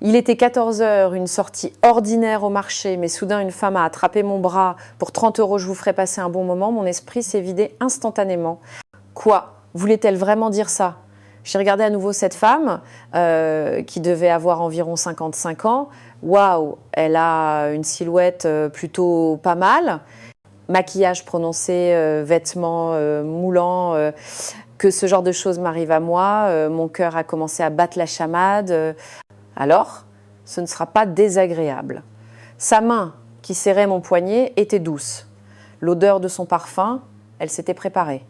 Il était 14 heures, une sortie ordinaire au marché, mais soudain une femme a attrapé mon bras. Pour 30 €, je vous ferai passer un bon moment. Mon esprit s'est vidé instantanément. Quoi? Voulait-elle vraiment dire ça? J'ai regardé à nouveau cette femme, qui devait avoir environ 55 ans. Waouh, elle a une silhouette plutôt pas mal. Maquillage prononcé, vêtements moulants. Que ce genre de choses m'arrive à moi. Mon cœur a commencé à battre la chamade. Alors, ce ne sera pas désagréable. Sa main, qui serrait mon poignet, était douce. L'odeur de son parfum, elle s'était préparée.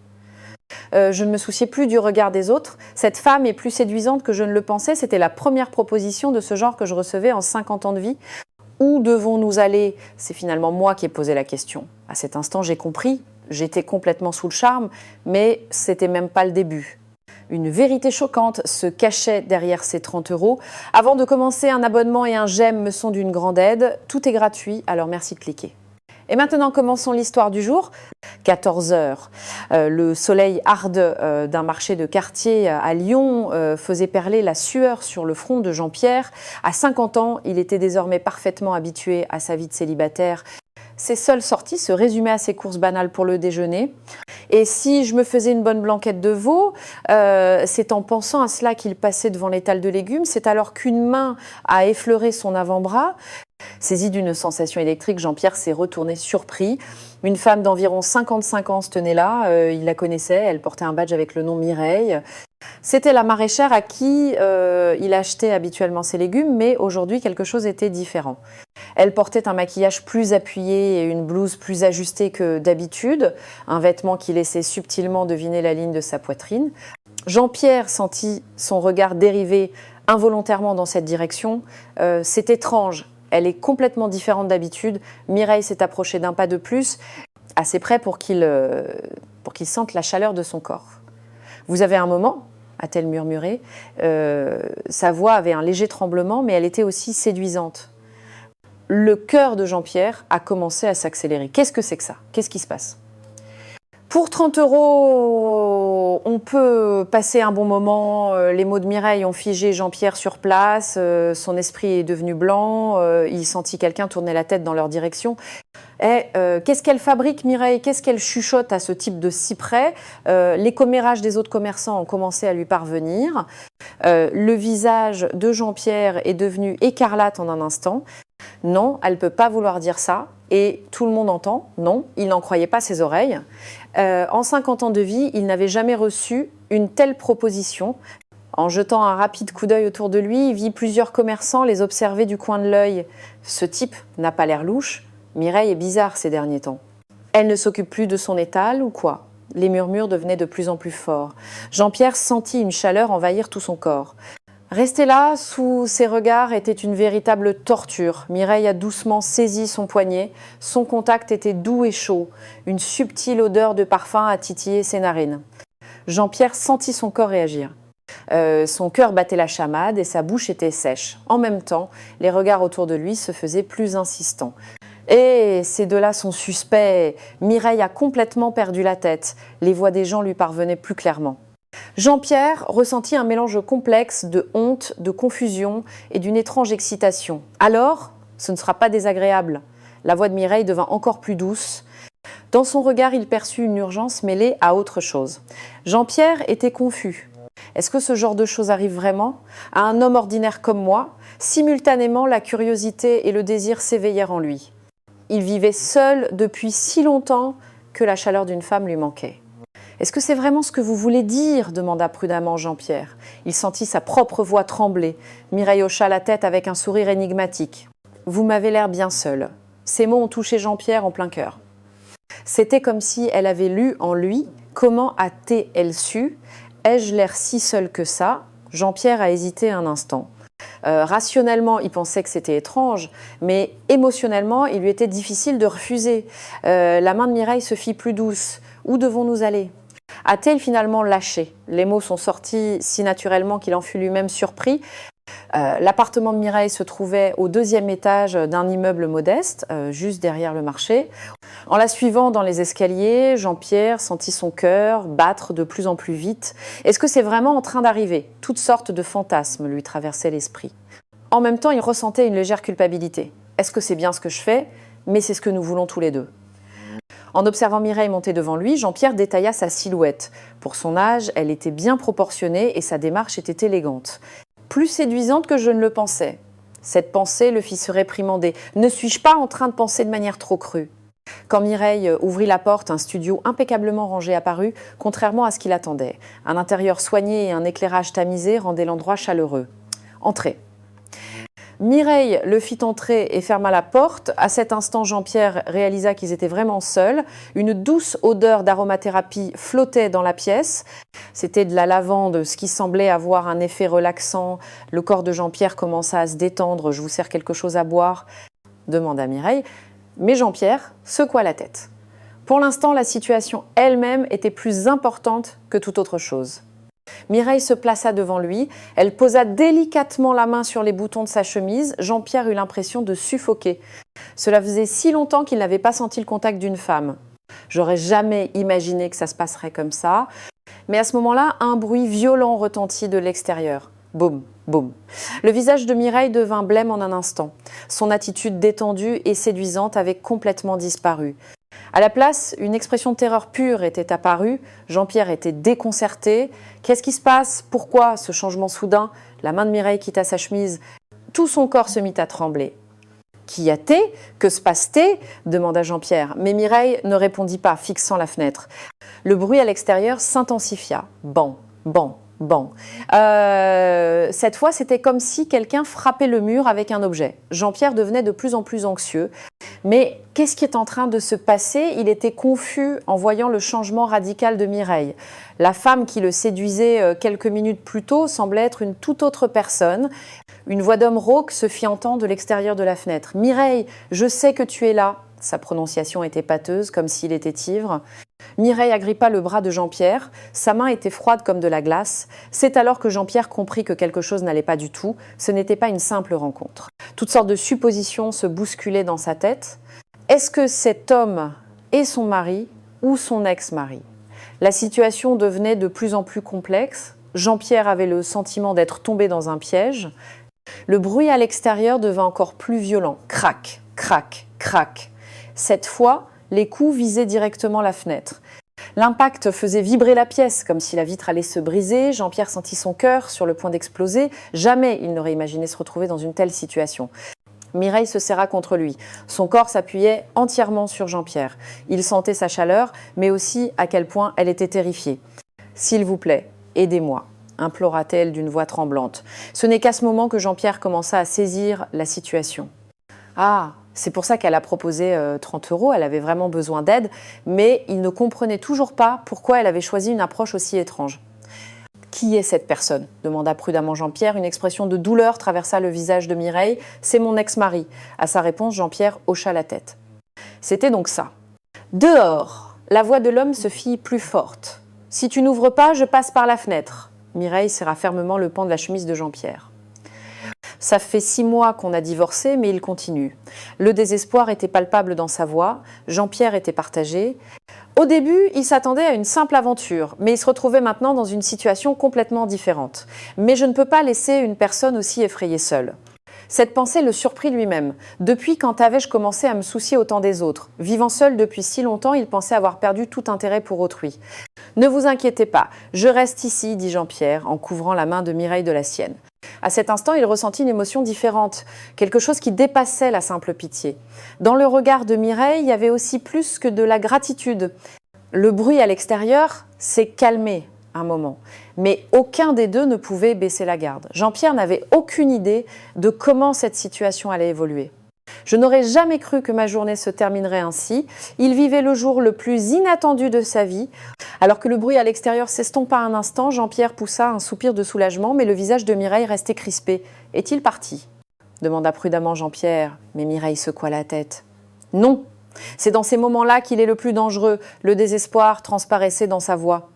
Je ne me souciais plus du regard des autres. Cette femme est plus séduisante que je ne le pensais. C'était la première proposition de ce genre que je recevais en 50 ans de vie. Où devons-nous aller? C'est finalement moi qui ai posé la question. À cet instant, j'ai compris. J'étais complètement sous le charme, mais c'était même pas le début. Une vérité choquante se cachait derrière ces 30 €. Avant de commencer, un abonnement et un j'aime me sont d'une grande aide. Tout est gratuit, alors merci de cliquer. Et maintenant, commençons l'histoire du jour. 14 heures. Le soleil arde d'un marché de quartier à Lyon faisait perler la sueur sur le front de Jean-Pierre. À 50 ans, il était désormais parfaitement habitué à sa vie de célibataire. Ses seules sorties se résumaient à ses courses banales pour le déjeuner. Et si je me faisais une bonne blanquette de veau, c'est en pensant à cela qu'il passait devant l'étal de légumes. C'est alors qu'une main a effleuré son avant-bras. Saisi d'une sensation électrique, Jean-Pierre s'est retourné surpris. Une femme d'environ 55 ans se tenait là. Il la connaissait, elle portait un badge avec le nom Mireille. C'était la maraîchère à qui il achetait habituellement ses légumes, mais aujourd'hui, quelque chose était différent. Elle portait un maquillage plus appuyé et une blouse plus ajustée que d'habitude, un vêtement qui laissait subtilement deviner la ligne de sa poitrine. Jean-Pierre sentit son regard dériver involontairement dans cette direction. C'est étrange, elle est complètement différente d'habitude. Mireille s'est approchée d'un pas de plus, assez près pour qu'il sente la chaleur de son corps. « Vous avez un moment ?» a-t-elle murmuré. Sa voix avait un léger tremblement, mais elle était aussi séduisante. Le cœur de Jean-Pierre a commencé à s'accélérer. Qu'est-ce que c'est que ça? Qu'est-ce qui se passe? Pour 30 €, on peut passer un bon moment. Les mots de Mireille ont figé Jean-Pierre sur place. Son esprit est devenu blanc. Il sentit quelqu'un tourner la tête dans leur direction. Qu'est-ce qu'elle fabrique, Mireille? Qu'est-ce qu'elle chuchote à ce type de si près? Les commérages des autres commerçants ont commencé à lui parvenir. Le visage de Jean-Pierre est devenu écarlate en un instant. Non, elle ne peut pas vouloir dire ça. Et tout le monde entend, non, il n'en croyait pas ses oreilles. En 50 ans de vie, il n'avait jamais reçu une telle proposition. En jetant un rapide coup d'œil autour de lui, il vit plusieurs commerçants les observer du coin de l'œil. Ce type n'a pas l'air louche. Mireille est bizarre ces derniers temps. Elle ne s'occupe plus de son étal ou quoi? Les murmures devenaient de plus en plus forts. Jean-Pierre sentit une chaleur envahir tout son corps. Rester là, sous ses regards, était une véritable torture. Mireille a doucement saisi son poignet. Son contact était doux et chaud. Une subtile odeur de parfum a titillé ses narines. Jean-Pierre sentit son corps réagir. Son cœur battait la chamade et sa bouche était sèche. En même temps, les regards autour de lui se faisaient plus insistants. Et ces deux-là sont suspects. Mireille a complètement perdu la tête. Les voix des gens lui parvenaient plus clairement. Jean-Pierre ressentit un mélange complexe de honte, de confusion et d'une étrange excitation. Alors, ce ne sera pas désagréable. La voix de Mireille devint encore plus douce. Dans son regard, il perçut une urgence mêlée à autre chose. Jean-Pierre était confus. Est-ce que ce genre de choses arrive vraiment à un homme ordinaire comme moi? Simultanément, la curiosité et le désir s'éveillèrent en lui. Il vivait seul depuis si longtemps que la chaleur d'une femme lui manquait. « Est-ce que c'est vraiment ce que vous voulez dire ?» demanda prudemment Jean-Pierre. Il sentit sa propre voix trembler. Mireille hocha la tête avec un sourire énigmatique. « Vous m'avez l'air bien seul. » Ces mots ont touché Jean-Pierre en plein cœur. C'était comme si elle avait lu en lui. Comment a-t-elle su? Ai-je l'air si seul que ça? Jean-Pierre a hésité un instant. Rationnellement, il pensait que c'était étrange, mais émotionnellement, il lui était difficile de refuser. La main de Mireille se fit plus douce. Où devons-nous aller? A-t-elle finalement lâché? Les mots sont sortis si naturellement qu'il en fut lui-même surpris. L'appartement de Mireille se trouvait au 2e étage d'un immeuble modeste, juste derrière le marché. En la suivant dans les escaliers, Jean-Pierre sentit son cœur battre de plus en plus vite. Est-ce que c'est vraiment en train d'arriver? Toutes sortes de fantasmes lui traversaient l'esprit. En même temps, il ressentait une légère culpabilité. Est-ce que c'est bien ce que je fais? Mais c'est ce que nous voulons tous les deux. En observant Mireille monter devant lui, Jean-Pierre détailla sa silhouette. Pour son âge, elle était bien proportionnée et sa démarche était élégante. Plus séduisante que je ne le pensais. Cette pensée le fit se réprimander. Ne suis-je pas en train de penser de manière trop crue? Quand Mireille ouvrit la porte, un studio impeccablement rangé apparut, contrairement à ce qu'il attendait. Un intérieur soigné et un éclairage tamisé rendaient l'endroit chaleureux. Entrez. Mireille le fit entrer et ferma la porte. À cet instant, Jean-Pierre réalisa qu'ils étaient vraiment seuls. Une douce odeur d'aromathérapie flottait dans la pièce. C'était de la lavande, ce qui semblait avoir un effet relaxant. Le corps de Jean-Pierre commença à se détendre. « Je vous sers quelque chose à boire ?» demanda Mireille. Mais Jean-Pierre secoua la tête. Pour l'instant, la situation elle-même était plus importante que toute autre chose. Mireille se plaça devant lui. Elle posa délicatement la main sur les boutons de sa chemise. Jean-Pierre eut l'impression de suffoquer. Cela faisait si longtemps qu'il n'avait pas senti le contact d'une femme. J'aurais jamais imaginé que ça se passerait comme ça. Mais à ce moment-là, un bruit violent retentit de l'extérieur. Boum, boum. Le visage de Mireille devint blême en un instant. Son attitude détendue et séduisante avait complètement disparu. À la place, une expression de terreur pure était apparue. Jean-Pierre était déconcerté. Qu'est-ce qui se passe? Pourquoi ce changement soudain? La main de Mireille quitta sa chemise. Tout son corps se mit à trembler. « Qu'y a-t-il? Que se passe-t-il » demanda Jean-Pierre. Mais Mireille ne répondit pas, fixant la fenêtre. Le bruit à l'extérieur s'intensifia. Ban, ban, ban. Cette fois, c'était comme si quelqu'un frappait le mur avec un objet. Jean-Pierre devenait de plus en plus anxieux. Mais qu'est-ce qui est en train de se passer? Il était confus en voyant le changement radical de Mireille. La femme qui le séduisait quelques minutes plus tôt semblait être une toute autre personne. Une voix d'homme rauque se fit entendre de l'extérieur de la fenêtre. « Mireille, je sais que tu es là !» Sa prononciation était pâteuse, comme s'il était ivre. Mireille agrippa le bras de Jean-Pierre. Sa main était froide comme de la glace. C'est alors que Jean-Pierre comprit que quelque chose n'allait pas du tout. Ce n'était pas une simple rencontre. Toutes sortes de suppositions se bousculaient dans sa tête. Est-ce que cet homme est son mari ou son ex-mari? La situation devenait de plus en plus complexe. Jean-Pierre avait le sentiment d'être tombé dans un piège. Le bruit à l'extérieur devint encore plus violent. Crac, crac, crac. Cette fois, les coups visaient directement la fenêtre. L'impact faisait vibrer la pièce, comme si la vitre allait se briser. Jean-Pierre sentit son cœur sur le point d'exploser. Jamais il n'aurait imaginé se retrouver dans une telle situation. Mireille se serra contre lui. Son corps s'appuyait entièrement sur Jean-Pierre. Il sentait sa chaleur, mais aussi à quel point elle était terrifiée. « S'il vous plaît, aidez-moi », implora-t-elle d'une voix tremblante. Ce n'est qu'à ce moment que Jean-Pierre commença à saisir la situation. Ah, c'est pour ça qu'elle a proposé 30 €, elle avait vraiment besoin d'aide, mais il ne comprenait toujours pas pourquoi elle avait choisi une approche aussi étrange. « Qui est cette personne ?» demanda prudemment Jean-Pierre. Une expression de douleur traversa le visage de Mireille. « C'est mon ex-mari. » À sa réponse, Jean-Pierre hocha la tête. C'était donc ça. Dehors, la voix de l'homme se fit plus forte. « Si tu n'ouvres pas, je passe par la fenêtre. » Mireille serra fermement le pan de la chemise de Jean-Pierre. Ça fait 6 mois qu'on a divorcé, mais il continue. Le désespoir était palpable dans sa voix. Jean-Pierre était partagé. Au début, il s'attendait à une simple aventure, mais il se retrouvait maintenant dans une situation complètement différente. Mais je ne peux pas laisser une personne aussi effrayée seule. Cette pensée le surprit lui-même. Depuis quand avais-je commencé à me soucier autant des autres? Vivant seul depuis si longtemps, il pensait avoir perdu tout intérêt pour autrui. « Ne vous inquiétez pas, je reste ici, » dit Jean-Pierre en couvrant la main de Mireille de la sienne. À cet instant, il ressentit une émotion différente, quelque chose qui dépassait la simple pitié. Dans le regard de Mireille, il y avait aussi plus que de la gratitude. Le bruit à l'extérieur s'est calmé un moment, mais aucun des deux ne pouvait baisser la garde. Jean-Pierre n'avait aucune idée de comment cette situation allait évoluer. Je n'aurais jamais cru que ma journée se terminerait ainsi. Il vivait le jour le plus inattendu de sa vie. Alors que le bruit à l'extérieur s'estompa un instant, Jean-Pierre poussa un soupir de soulagement, mais le visage de Mireille restait crispé. « Est-il parti ?» demanda prudemment Jean-Pierre, mais Mireille secoua la tête. « Non, c'est dans ces moments-là qu'il est le plus dangereux. » Le désespoir transparaissait dans sa voix.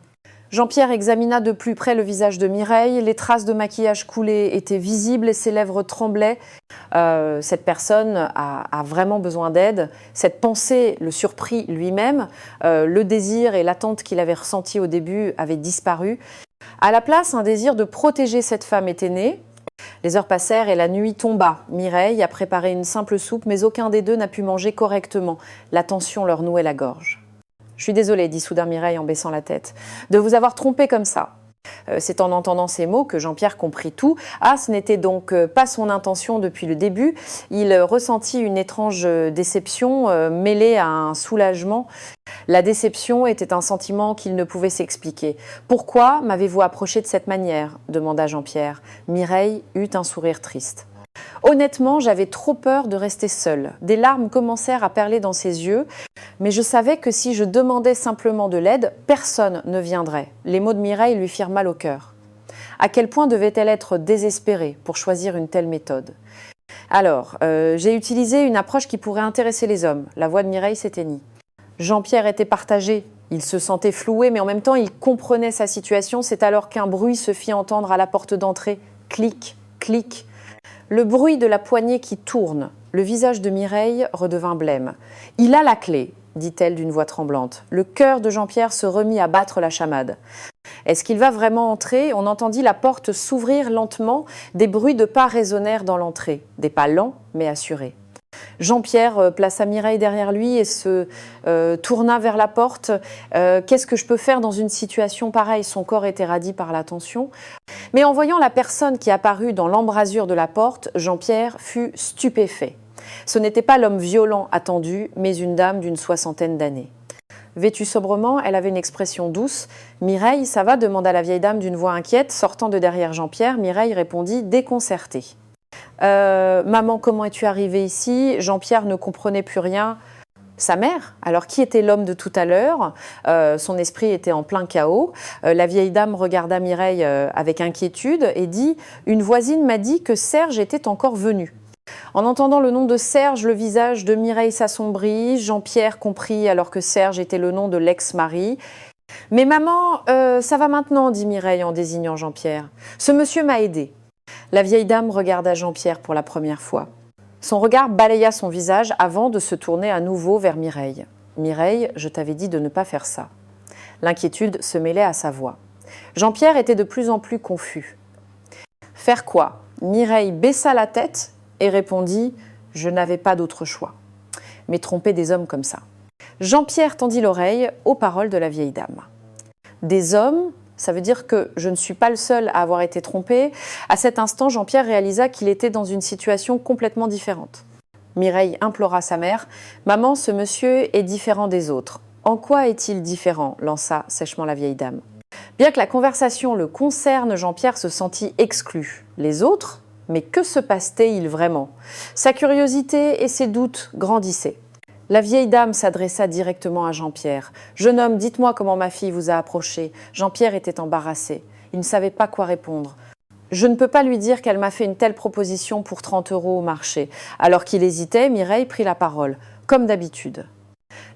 Jean-Pierre examina de plus près le visage de Mireille. Les traces de maquillage coulé étaient visibles et ses lèvres tremblaient. Cette personne a vraiment besoin d'aide. Cette pensée le surprit lui-même. Le désir et l'attente qu'il avait ressenti au début avaient disparu. À la place, un désir de protéger cette femme était né. Les heures passèrent et la nuit tomba. Mireille a préparé une simple soupe, mais aucun des deux n'a pu manger correctement. La tension leur nouait la gorge. « Je suis désolée, dit soudain Mireille en baissant la tête, de vous avoir trompé comme ça. » C'est en entendant ces mots que Jean-Pierre comprit tout. Ah, ce n'était donc pas son intention depuis le début. Il ressentit une étrange déception mêlée à un soulagement. La déception était un sentiment qu'il ne pouvait s'expliquer. « Pourquoi m'avez-vous approché de cette manière ?» demanda Jean-Pierre. Mireille eut un sourire triste. Honnêtement, j'avais trop peur de rester seule. Des larmes commencèrent à perler dans ses yeux, mais je savais que si je demandais simplement de l'aide, personne ne viendrait. Les mots de Mireille lui firent mal au cœur. À quel point devait-elle être désespérée pour choisir une telle méthode ? Alors, j'ai utilisé une approche qui pourrait intéresser les hommes. La voix de Mireille s'éteignit. Jean-Pierre était partagé. Il se sentait floué, mais en même temps, il comprenait sa situation. C'est alors qu'un bruit se fit entendre à la porte d'entrée. Clic, clic. Le bruit de la poignée qui tourne. Le visage de Mireille redevint blême. « Il a la clé », dit-elle d'une voix tremblante. Le cœur de Jean-Pierre se remit à battre la chamade. Est-ce qu'il va vraiment entrer ? On entendit la porte s'ouvrir lentement. Des bruits de pas résonnèrent dans l'entrée. Des pas lents, mais assurés. Jean-Pierre plaça Mireille derrière lui et se tourna vers la porte. Qu'est-ce que je peux faire dans une situation pareille ? Son corps était radis par la tension. Mais en voyant la personne qui apparut dans l'embrasure de la porte, Jean-Pierre fut stupéfait. Ce n'était pas l'homme violent attendu, mais une dame d'une 60aine d'années. Vêtue sobrement, elle avait une expression douce. « Mireille, ça va ?» demanda la vieille dame d'une voix inquiète. Sortant de derrière Jean-Pierre, Mireille répondit déconcertée. Maman, comment es-tu arrivée ici ?» Jean-Pierre ne comprenait plus rien. Sa mère ? Alors, qui était l'homme de tout à l'heure ? Son esprit était en plein chaos. La vieille dame regarda Mireille avec inquiétude et dit « Une voisine m'a dit que Serge était encore venu. » En entendant le nom de Serge, le visage de Mireille s'assombrit. Jean-Pierre comprit alors que Serge était le nom de l'ex-mari. « Mais maman, ça va maintenant, dit Mireille en désignant Jean-Pierre. Ce monsieur m'a aidé. » La vieille dame regarda Jean-Pierre pour la première fois. Son regard balaya son visage avant de se tourner à nouveau vers Mireille. « Mireille, je t'avais dit de ne pas faire ça. » L'inquiétude se mêlait à sa voix. Jean-Pierre était de plus en plus confus. « Faire quoi ?» Mireille baissa la tête et répondit « Je n'avais pas d'autre choix. » Mais tromper des hommes comme ça. Jean-Pierre tendit l'oreille aux paroles de la vieille dame. « Des hommes ?» Ça veut dire que je ne suis pas le seul à avoir été trompé. À cet instant, Jean-Pierre réalisa qu'il était dans une situation complètement différente. Mireille implora sa mère. « Maman, ce monsieur est différent des autres. »« En quoi est-il différent ?» lança sèchement la vieille dame. Bien que la conversation le concerne, Jean-Pierre se sentit exclu. Les autres ? Mais que se passe-t-il vraiment ? Sa curiosité et ses doutes grandissaient. La vieille dame s'adressa directement à Jean-Pierre. « Jeune homme, dites-moi comment ma fille vous a approché. » Jean-Pierre était embarrassé. Il ne savait pas quoi répondre. « Je ne peux pas lui dire qu'elle m'a fait une telle proposition pour 30 € au marché. » Alors qu'il hésitait, Mireille prit la parole, comme d'habitude.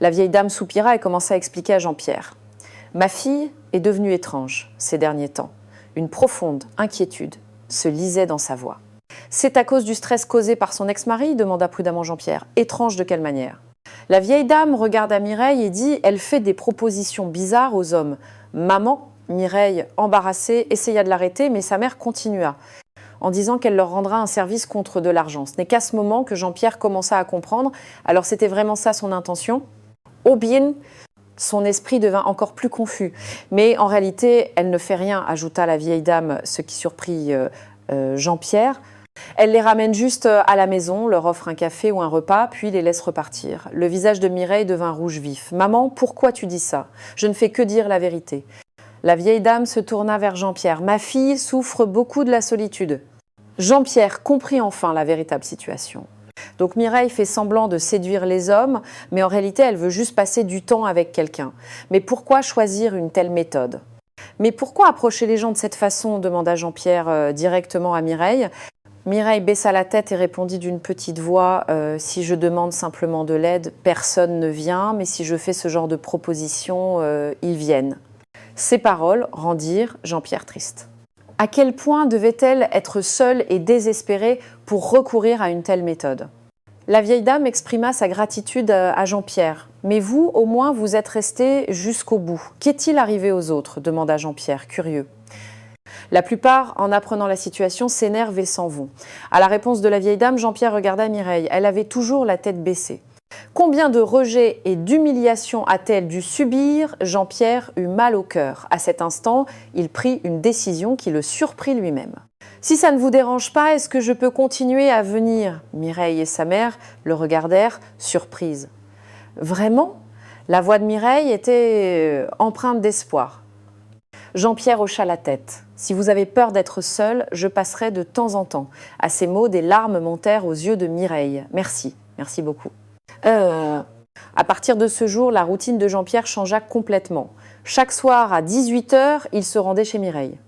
La vieille dame soupira et commença à expliquer à Jean-Pierre. « Ma fille est devenue étrange ces derniers temps. Une profonde inquiétude se lisait dans sa voix. »« C'est à cause du stress causé par son ex-mari ?» demanda prudemment Jean-Pierre. « Étrange de quelle manière ?» La vieille dame regarda Mireille et dit « Elle fait des propositions bizarres aux hommes. »« Maman ?» Mireille, embarrassée, essaya de l'arrêter, mais sa mère continua, en disant qu'elle leur rendra un service contre de l'argent. Ce n'est qu'à ce moment que Jean-Pierre commença à comprendre. Alors c'était vraiment ça son intention. Oh bien, son esprit devint encore plus confus. Mais en réalité, elle ne fait rien, ajouta la vieille dame, ce qui surprit Jean-Pierre. Elle les ramène juste à la maison, leur offre un café ou un repas, puis les laisse repartir. Le visage de Mireille devint rouge vif. « Maman, pourquoi tu dis ça ? Je ne fais que dire la vérité. » La vieille dame se tourna vers Jean-Pierre. « Ma fille souffre beaucoup de la solitude. » Jean-Pierre comprit enfin la véritable situation. Donc Mireille fait semblant de séduire les hommes, mais en réalité elle veut juste passer du temps avec quelqu'un. Mais pourquoi choisir une telle méthode ? Mais pourquoi approcher les gens de cette façon ? Demanda Jean-Pierre directement à Mireille. Mireille baissa la tête et répondit d'une petite voix « Si je demande simplement de l'aide, personne ne vient, mais si je fais ce genre de proposition, ils viennent. » Ces paroles rendirent Jean-Pierre triste. À quel point devait-elle être seule et désespérée pour recourir à une telle méthode ? La vieille dame exprima sa gratitude à Jean-Pierre. « Mais vous, au moins, vous êtes resté jusqu'au bout. Qu'est-il arrivé aux autres ?» demanda Jean-Pierre, curieux. La plupart, en apprenant la situation, s'énervent et s'en vont. À la réponse de la vieille dame, Jean-Pierre regarda Mireille. Elle avait toujours la tête baissée. Combien de rejets et d'humiliations a-t-elle dû subir? Jean-Pierre eut mal au cœur. À cet instant, il prit une décision qui le surprit lui-même. Si ça ne vous dérange pas, est-ce que je peux continuer à venir? Mireille et sa mère le regardèrent, surprises. Vraiment? La voix de Mireille était empreinte d'espoir. Jean-Pierre hocha la tête. Si vous avez peur d'être seul, je passerai de temps en temps. À ces mots, des larmes montèrent aux yeux de Mireille. Merci, merci beaucoup. À partir de ce jour, la routine de Jean-Pierre changea complètement. Chaque soir à 18h, il se rendait chez Mireille.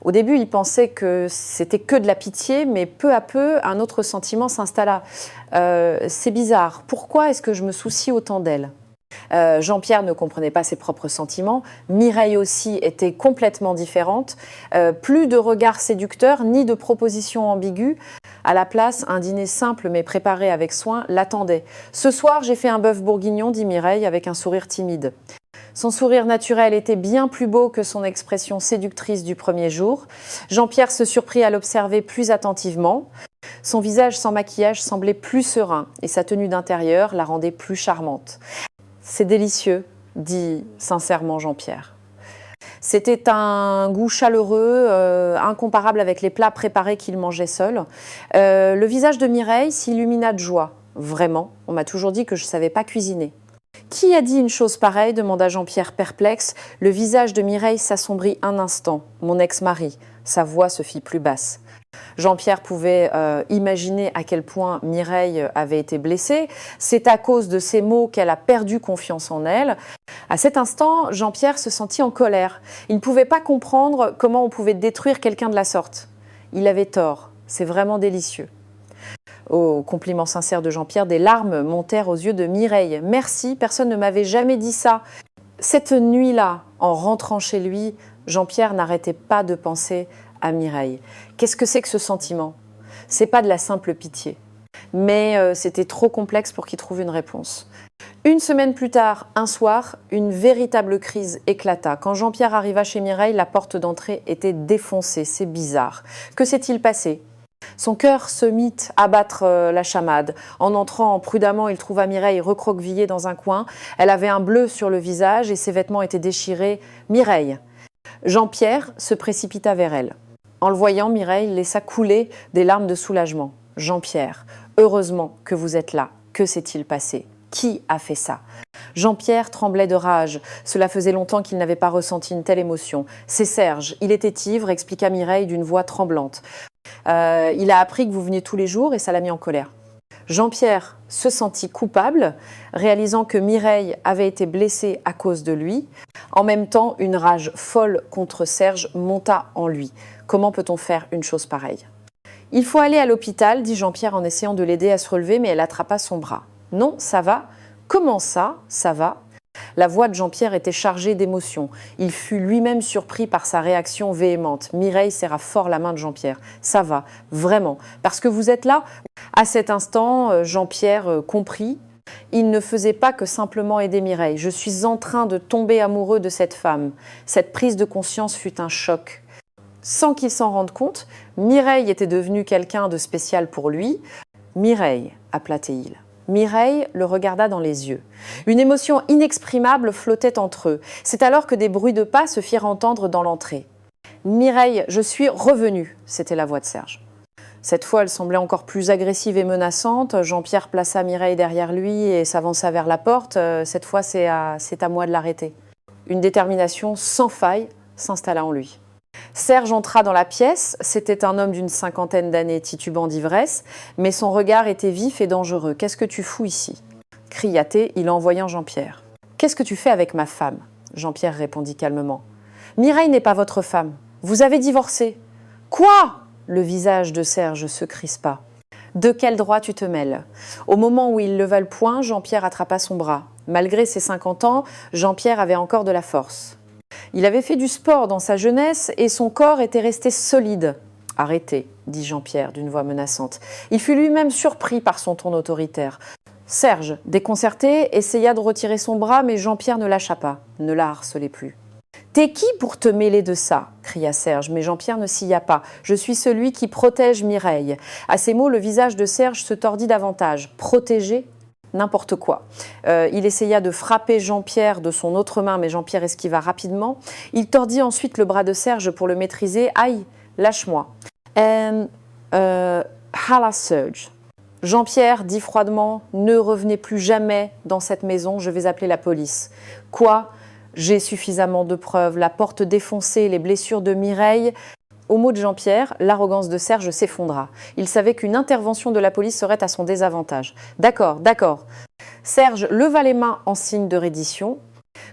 Au début, il pensait que c'était que de la pitié, mais peu à peu, un autre sentiment s'installa. C'est bizarre, pourquoi est-ce que je me soucie autant d'elle? Jean-Pierre ne comprenait pas ses propres sentiments. Mireille aussi était complètement différente. Plus de regards séducteurs, ni de propositions ambiguës. À la place, un dîner simple mais préparé avec soin l'attendait. « Ce soir, j'ai fait un bœuf bourguignon », dit Mireille avec un sourire timide. Son sourire naturel était bien plus beau que son expression séductrice du premier jour. Jean-Pierre se surprit à l'observer plus attentivement. Son visage sans maquillage semblait plus serein et sa tenue d'intérieur la rendait plus charmante. « C'est délicieux », dit sincèrement Jean-Pierre. C'était un goût chaleureux, incomparable avec les plats préparés qu'il mangeait seul. Le visage de Mireille s'illumina de joie. Vraiment, on m'a toujours dit que je ne savais pas cuisiner. « Qui a dit une chose pareille ?» demanda Jean-Pierre perplexe. Le visage de Mireille s'assombrit un instant. « Mon ex-mari ». Sa voix se fit plus basse. Jean-Pierre pouvait imaginer à quel point Mireille avait été blessée. C'est à cause de ces mots qu'elle a perdu confiance en elle. À cet instant, Jean-Pierre se sentit en colère. Il ne pouvait pas comprendre comment on pouvait détruire quelqu'un de la sorte. Il avait tort. C'est vraiment délicieux. Au compliment sincère de Jean-Pierre, des larmes montèrent aux yeux de Mireille. « Merci, personne ne m'avait jamais dit ça. » Cette nuit-là, en rentrant chez lui, Jean-Pierre n'arrêtait pas de penser à Mireille. Qu'est-ce que c'est que ce sentiment? C'est pas de la simple pitié. Mais c'était trop complexe pour qu'il trouve une réponse. Une semaine plus tard, un soir, une véritable crise éclata. Quand Jean-Pierre arriva chez Mireille, la porte d'entrée était défoncée. C'est bizarre. Que s'est-il passé? Son cœur se mit à battre la chamade. En entrant prudemment, il trouva Mireille recroquevillée dans un coin. Elle avait un bleu sur le visage et ses vêtements étaient déchirés. « Mireille !» Jean-Pierre se précipita vers elle. En le voyant, Mireille laissa couler des larmes de soulagement. « Jean-Pierre, heureusement que vous êtes là. Que s'est-il passé? Qui a fait ça ?» Jean-Pierre tremblait de rage. Cela faisait longtemps qu'il n'avait pas ressenti une telle émotion. « C'est Serge. Il était ivre », expliqua Mireille d'une voix tremblante. « Il a appris que vous veniez tous les jours et ça l'a mis en colère. » Jean-Pierre se sentit coupable, réalisant que Mireille avait été blessée à cause de lui. En même temps, une rage folle contre Serge monta en lui. Comment peut-on faire une chose pareille? « Il faut aller à l'hôpital, dit Jean-Pierre en essayant de l'aider à se relever, mais elle attrapa son bras. « Non, ça va. »« Comment ça, ça va ?» La voix de Jean-Pierre était chargée d'émotion. Il fut lui-même surpris par sa réaction véhémente. Mireille serra fort la main de Jean-Pierre. « Ça va, vraiment. Parce que vous êtes là ?» À cet instant, Jean-Pierre comprit. Il ne faisait pas que simplement aider Mireille. « Je suis en train de tomber amoureux de cette femme. » Cette prise de conscience fut un choc. Sans qu'il s'en rende compte, Mireille était devenue quelqu'un de spécial pour lui. « Mireille », appela-t-il. Mireille le regarda dans les yeux. Une émotion inexprimable flottait entre eux. C'est alors que des bruits de pas se firent entendre dans l'entrée. « Mireille, je suis revenue », c'était la voix de Serge. Cette fois, elle semblait encore plus agressive et menaçante. Jean-Pierre plaça Mireille derrière lui et s'avança vers la porte. Cette fois, c'est à moi de l'arrêter. Une détermination sans faille s'installa en lui. Serge entra dans la pièce. C'était un homme d'une cinquantaine d'années titubant d'ivresse, mais son regard était vif et dangereux. « Qu'est-ce que tu fous ici ?» cria-t-il en voyant Jean-Pierre. « Qu'est-ce que tu fais avec ma femme ?» Jean-Pierre répondit calmement. « Mireille n'est pas votre femme. Vous avez divorcé. »« Quoi ?» Le visage de Serge se crispa. « De quel droit tu te mêles ?» Au moment où il leva le poing, Jean-Pierre attrapa son bras. Malgré ses 50 ans, Jean-Pierre avait encore de la force. Il avait fait du sport dans sa jeunesse et son corps était resté solide. « Arrêtez », dit Jean-Pierre d'une voix menaçante. Il fut lui-même surpris par son ton autoritaire. Serge, déconcerté, essaya de retirer son bras, mais Jean-Pierre ne lâcha pas, ne la harcelait plus. « T'es qui pour te mêler de ça? Cria Serge, mais Jean-Pierre ne s'y a pas. Je suis celui qui protège Mireille. À ces mots, le visage de Serge se tordit davantage. Protéger? N'importe quoi. Il essaya de frapper Jean-Pierre de son autre main, mais Jean-Pierre esquiva rapidement. Il tordit ensuite le bras de Serge pour le maîtriser. Aïe, lâche-moi. Hala Serge. Jean-Pierre dit froidement, ne revenez plus jamais dans cette maison, je vais appeler la police. Quoi? J'ai suffisamment de preuves, la porte défoncée, les blessures de Mireille. Au mot de Jean-Pierre, l'arrogance de Serge s'effondra. Il savait qu'une intervention de la police serait à son désavantage. D'accord, d'accord. Serge leva les mains en signe de reddition.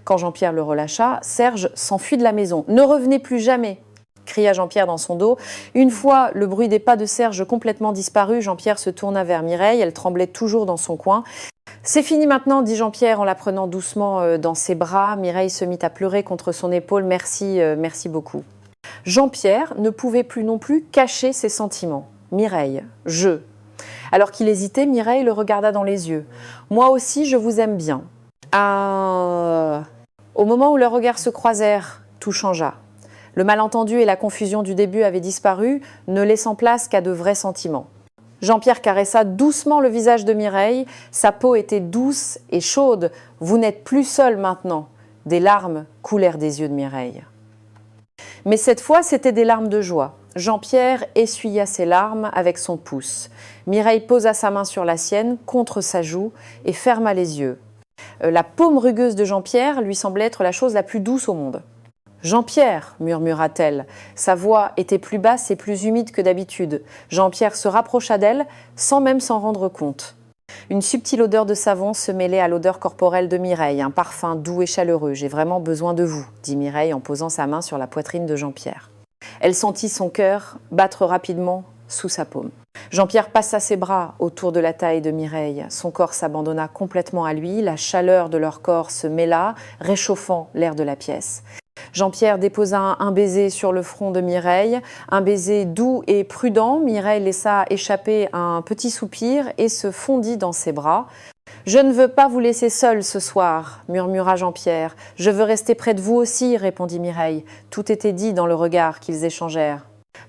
Quand Jean-Pierre le relâcha, Serge s'enfuit de la maison. Ne revenez plus jamais, cria Jean-Pierre dans son dos. Une fois le bruit des pas de Serge complètement disparu, Jean-Pierre se tourna vers Mireille. Elle tremblait toujours dans son coin. C'est fini maintenant, dit Jean-Pierre en la prenant doucement dans ses bras. Mireille se mit à pleurer contre son épaule. Merci, merci beaucoup. Jean-Pierre ne pouvait plus non plus cacher ses sentiments. Mireille, je. Alors qu'il hésitait, Mireille le regarda dans les yeux. Moi aussi, je vous aime bien. Au moment où leurs regards se croisèrent, tout changea. Le malentendu et la confusion du début avaient disparu, ne laissant place qu'à de vrais sentiments. Jean-Pierre caressa doucement le visage de Mireille. Sa peau était douce et chaude. Vous n'êtes plus seul maintenant. Des larmes coulèrent des yeux de Mireille. Mais cette fois, c'était des larmes de joie. Jean-Pierre essuya ses larmes avec son pouce. Mireille posa sa main sur la sienne, contre sa joue, et ferma les yeux. La paume rugueuse de Jean-Pierre lui semblait être la chose la plus douce au monde. « Jean-Pierre » murmura-t-elle. Sa voix était plus basse et plus humide que d'habitude. Jean-Pierre se rapprocha d'elle, sans même s'en rendre compte. Une subtile odeur de savon se mêlait à l'odeur corporelle de Mireille, un parfum doux et chaleureux. « J'ai vraiment besoin de vous » dit Mireille en posant sa main sur la poitrine de Jean-Pierre. Elle sentit son cœur battre rapidement sous sa paume. Jean-Pierre passa ses bras autour de la taille de Mireille. Son corps s'abandonna complètement à lui, la chaleur de leur corps se mêla, réchauffant l'air de la pièce. Jean-Pierre déposa un baiser sur le front de Mireille, un baiser doux et prudent. Mireille laissa échapper un petit soupir et se fondit dans ses bras. « Je ne veux pas vous laisser seul ce soir » murmura Jean-Pierre. « Je veux rester près de vous aussi » répondit Mireille. Tout était dit dans le regard qu'ils échangèrent.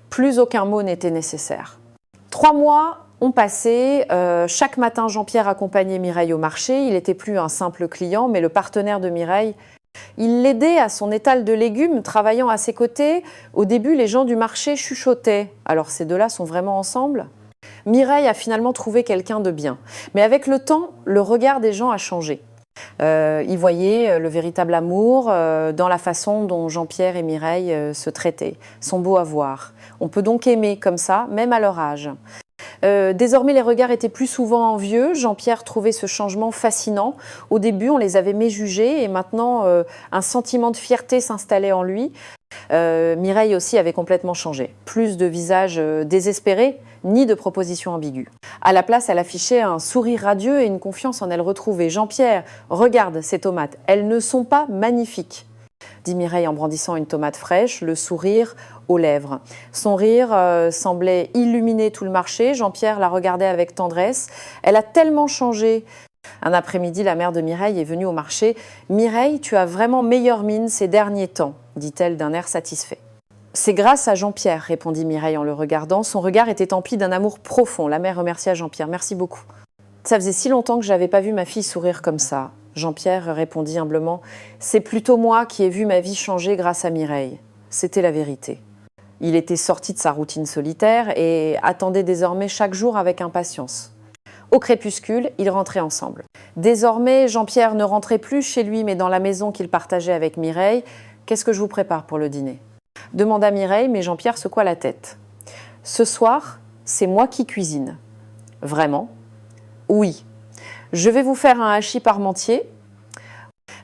Plus aucun mot n'était nécessaire. 3 mois ont passé. Chaque matin, Jean-Pierre accompagnait Mireille au marché. Il n'était plus un simple client, mais le partenaire de Mireille. Il l'aidait à son étal de légumes, travaillant à ses côtés. Au début, les gens du marché chuchotaient. Alors ces deux-là sont vraiment ensemble ? Mireille a finalement trouvé quelqu'un de bien. Mais avec le temps, le regard des gens a changé. Ils voyaient le véritable amour dans la façon dont Jean-Pierre et Mireille se traitaient. Ils sont beaux à voir. On peut donc aimer comme ça, même à leur âge. Désormais, les regards étaient plus souvent envieux. Jean-Pierre trouvait ce changement fascinant. Au début, on les avait méjugés et maintenant, un sentiment de fierté s'installait en lui. Mireille aussi avait complètement changé. Plus de visages désespérés, ni de propositions ambiguës. À la place, elle affichait un sourire radieux et une confiance en elle retrouvée. « Jean-Pierre, regarde ces tomates, elles ne sont pas magnifiques ?» dit Mireille en brandissant une tomate fraîche, le sourire aux lèvres. Son rire semblait illuminer tout le marché. Jean-Pierre la regardait avec tendresse. Elle a tellement changé. Un après-midi, la mère de Mireille est venue au marché. « Mireille, tu as vraiment meilleure mine ces derniers temps », dit-elle d'un air satisfait. « C'est grâce à Jean-Pierre », répondit Mireille en le regardant. Son regard était empli d'un amour profond. La mère remercia Jean-Pierre. « Merci beaucoup. » Ça faisait si longtemps que je n'avais pas vu ma fille sourire comme ça. Jean-Pierre répondit humblement. « C'est plutôt moi qui ai vu ma vie changer grâce à Mireille. » C'était la vérité. Il était sorti de sa routine solitaire et attendait désormais chaque jour avec impatience. Au crépuscule, ils rentraient ensemble. Désormais, Jean-Pierre ne rentrait plus chez lui, mais dans la maison qu'il partageait avec Mireille. « Qu'est-ce que je vous prépare pour le dîner ?» demanda Mireille, mais Jean-Pierre secoua la tête. « Ce soir, c'est moi qui cuisine. »« Vraiment ?»« Oui. Je vais vous faire un hachis parmentier. »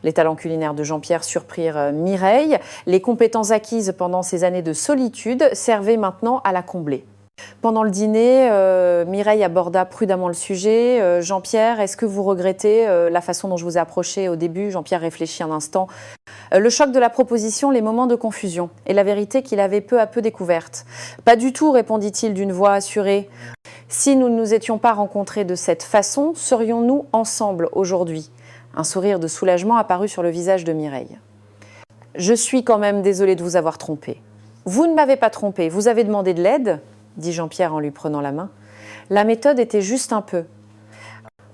Les talents culinaires de Jean-Pierre surprirent Mireille. Les compétences acquises pendant ces années de solitude servaient maintenant à la combler. Pendant le dîner, Mireille aborda prudemment le sujet. « Jean-Pierre, est-ce que vous regrettez la façon dont je vous ai approché au début ?» Jean-Pierre réfléchit un instant. Le choc de la proposition, les moments de confusion et la vérité qu'il avait peu à peu découverte. « Pas du tout », répondit-il d'une voix assurée. « Si nous ne nous étions pas rencontrés de cette façon, serions-nous ensemble aujourd'hui ?» Un sourire de soulagement apparut sur le visage de Mireille. « Je suis quand même désolée de vous avoir trompé. Vous ne m'avez pas trompé, vous avez demandé de l'aide, dit Jean-Pierre en lui prenant la main. La méthode était juste un peu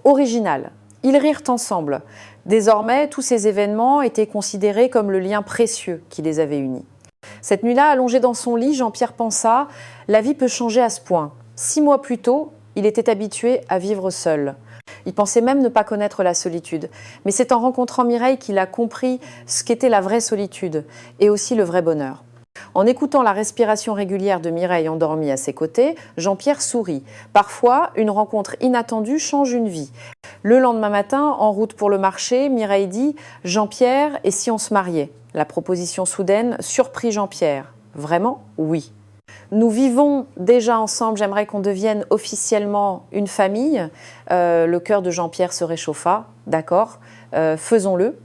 originale. Ils rirent ensemble. Désormais, tous ces événements étaient considérés comme le lien précieux qui les avait unis. Cette nuit-là, allongé dans son lit, Jean-Pierre pensa « La vie peut changer à ce point ». 6 mois plus tôt, il était habitué à vivre seul. Il pensait même ne pas connaître la solitude. Mais c'est en rencontrant Mireille qu'il a compris ce qu'était la vraie solitude et aussi le vrai bonheur. En écoutant la respiration régulière de Mireille endormie à ses côtés, Jean-Pierre sourit. Parfois, une rencontre inattendue change une vie. Le lendemain matin, en route pour le marché, Mireille dit « Jean-Pierre, et si on se mariait ?» La proposition soudaine surprit Jean-Pierre. Vraiment ? Oui. Nous vivons déjà ensemble, j'aimerais qu'on devienne officiellement une famille. Le cœur de Jean-Pierre se réchauffa. D'accord, faisons-le.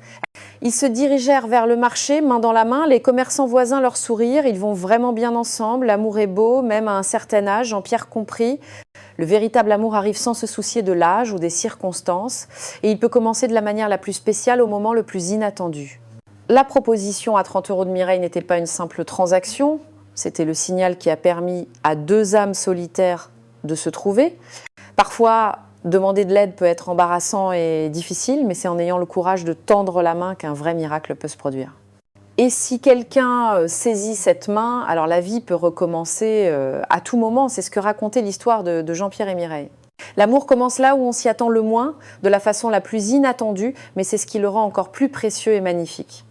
Ils se dirigèrent vers le marché, main dans la main, les commerçants voisins leur sourirent, ils vont vraiment bien ensemble, l'amour est beau, même à un certain âge, Jean-Pierre comprit. Le véritable amour arrive sans se soucier de l'âge ou des circonstances, et il peut commencer de la manière la plus spéciale au moment le plus inattendu. La proposition à 30 € de Mireille n'était pas une simple transaction, c'était le signal qui a permis à 2 âmes solitaires de se trouver. Parfois, demander de l'aide peut être embarrassant et difficile, mais c'est en ayant le courage de tendre la main qu'un vrai miracle peut se produire. Et si quelqu'un saisit cette main, alors la vie peut recommencer à tout moment. C'est ce que racontait l'histoire de Jean-Pierre et Mireille. L'amour commence là où on s'y attend le moins, de la façon la plus inattendue, mais c'est ce qui le rend encore plus précieux et magnifique.